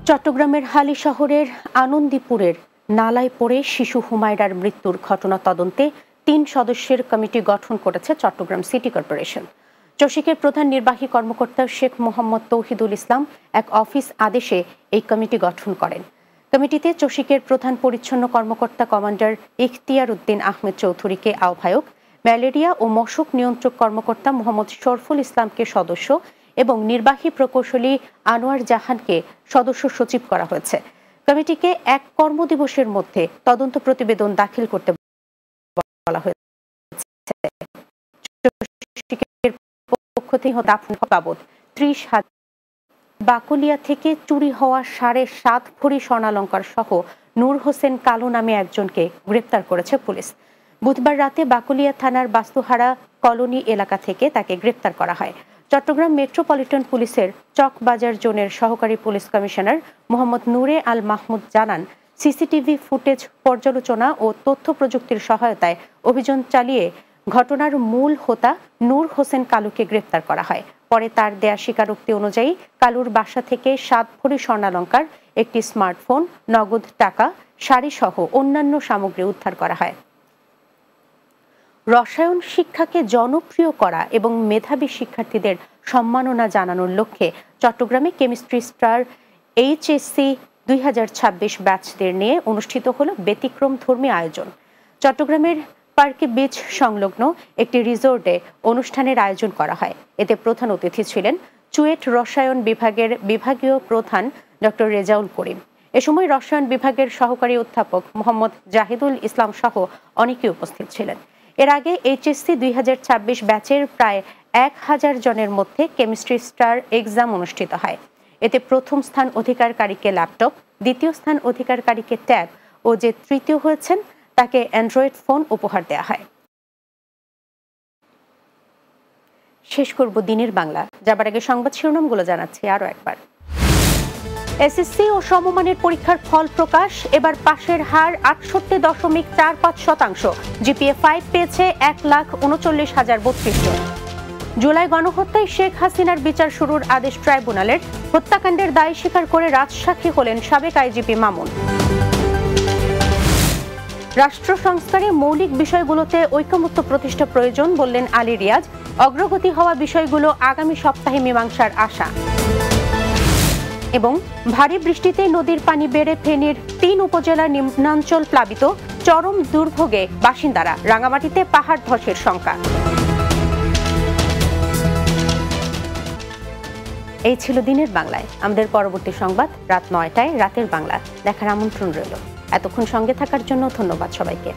চট্টগ্রামের হালি শহরের আনন্দীপুরের নালায় পড়ে শিশু হুমায়রার মৃত্যুর ঘটনা তদন্তে ৩ সদস্যের কমিটি গঠন করেছে চট্টগ্রাম সিটি কর্পোরেশন। চসিকের প্রধান নির্বাহী কর্মকর্তা শেখ মোহাম্মদ তৌহিদুল ইসলাম এক অফিস আদেশে এই কমিটি গঠন করেন। কমিটিতে চসিকের প্রধান পরিচ্ছন্ন কর্মকর্তা কমান্ডার ইখতিয়ার উদ্দিন আহমেদ চৌধুরীকে আহ্বায়ক, ম্যালেরিয়া ও মশক নিয়ন্ত্রক কর্মকর্তা মোহাম্মদ শরফুল ইসলামকে সদস্য এবং নির্বাহী প্রকৌশলী আনোয়ার জাহানকে সদস্য সচিব করা হয়েছে। কমিটিকে এক কর্মদিবসের মধ্যে তদন্ত প্রতিবেদন দাখিল করতে বলা হয়েছে। পক্ষ থেকে বাবদ ৩০,০০০ বাকুলিয়া থেকে চুরি হওয়া ৭.৫ ভরি স্বর্ণালংকার সহ নূর হোসেন কালু নামে একজনকে গ্রেপ্তার করেছে পুলিশ। বুধবার রাতে বাকুলিয়া থানার বাস্তুহারা কলোনি এলাকা থেকে তাকে গ্রেপ্তার করা হয়। চট্টগ্রাম মেট্রোপলিটন পুলিশের চকবাজার জোনের সহকারী পুলিশ কমিশনার মোহাম্মদ নূরে আল মাহমুদ জানান, সিসিটিভি ফুটেজ পর্যালোচনা ও তথ্য প্রযুক্তির সহায়তায় অভিযান চালিয়ে ঘটনার মূল হোতা নূর হোসেন কালুকে গ্রেপ্তার করা হয়। পরে তার দেয়া স্বীকারোক্তি অনুযায়ী কালুর বাসা থেকে ৭ ভরি স্বর্ণালংকার, একটি স্মার্টফোন, নগদ টাকা, শাড়ি সহ অন্যান্য সামগ্রী উদ্ধার করা হয়। রসায়ন শিক্ষাকে জনপ্রিয় করা এবং মেধাবী শিক্ষার্থীদের সম্মাননা জানানোর লক্ষ্যে চট্টগ্রামে কেমিস্ট্রি স্টার এইচএসসি ২০২৬ ব্যাচদের নিয়ে অনুষ্ঠিত হল ব্যতিক্রমধর্মী আয়োজন। চট্টগ্রামের পার্কে বিচ সংলগ্ন একটি রিসোর্টে অনুষ্ঠানের আয়োজন করা হয়। এতে প্রধান অতিথি ছিলেন চুয়েট রসায়ন বিভাগের বিভাগীয় প্রধান ডক্টর রেজাউল করিম। এ সময় রসায়ন বিভাগের সহকারী অধ্যাপক মোহাম্মদ জাহিদুল ইসলাম সহ অনেকে উপস্থিত ছিলেন। এর আগে এইচএসসি ২০২৬ ব্যাচের প্রায় ১,০০০ জনের মধ্যে কেমিস্ট্রি স্টার এক্সাম অনুষ্ঠিত হয়। এতে প্রথম স্থান অধিকারকারীকে ল্যাপটপ, দ্বিতীয় স্থান অধিকারকারীকে ট্যাব ও যে তৃতীয় হয়েছেন তাকে অ্যান্ড্রয়েড ফোন উপহার দেওয়া হয়। শেষ করব দিনের বাংলা, যাবার আগে সংবাদ শিরোনামগুলো জানাচ্ছি আরও একবার। এসএসসি ও সমমানের পরীক্ষার ফল প্রকাশ, এবার পাশের হার ৬৮.৪৫%। জিপিএ 5 পেয়েছে ১,৩৯,০৩২ জন। জুলাই গণহত্যায় শেখ হাসিনার বিচার শুরুর আদেশ ট্রাইব্যুনালের। হত্যাকাণ্ডের দায় স্বীকার করে রাজসাক্ষী হলেন সাবেক আইজিপি মামুন। রাষ্ট্র সংস্কারে মৌলিক বিষয়গুলোতে ঐকমত্য প্রতিষ্ঠা প্রয়োজন বললেন আলী রিয়াজ। অগ্রগতি হওয়া বিষয়গুলো আগামী সপ্তাহে মীমাংসার আশা। এবং ভারী বৃষ্টিতে নদীর পানি বেড়ে ফেনীর ৩ উপজেলার নিম্নাঞ্চল প্লাবিত, চরম দুর্ভোগে বাসিন্দারা। রাঙামাটিতে পাহাড় ধসের শঙ্কা। এই ছিল দিনের বাংলায়। আমাদের পরবর্তী সংবাদ রাত ৯টায় রাতের বাংলা দেখার আমন্ত্রণ রইল। এতক্ষণ সঙ্গে থাকার জন্য ধন্যবাদ সবাইকে।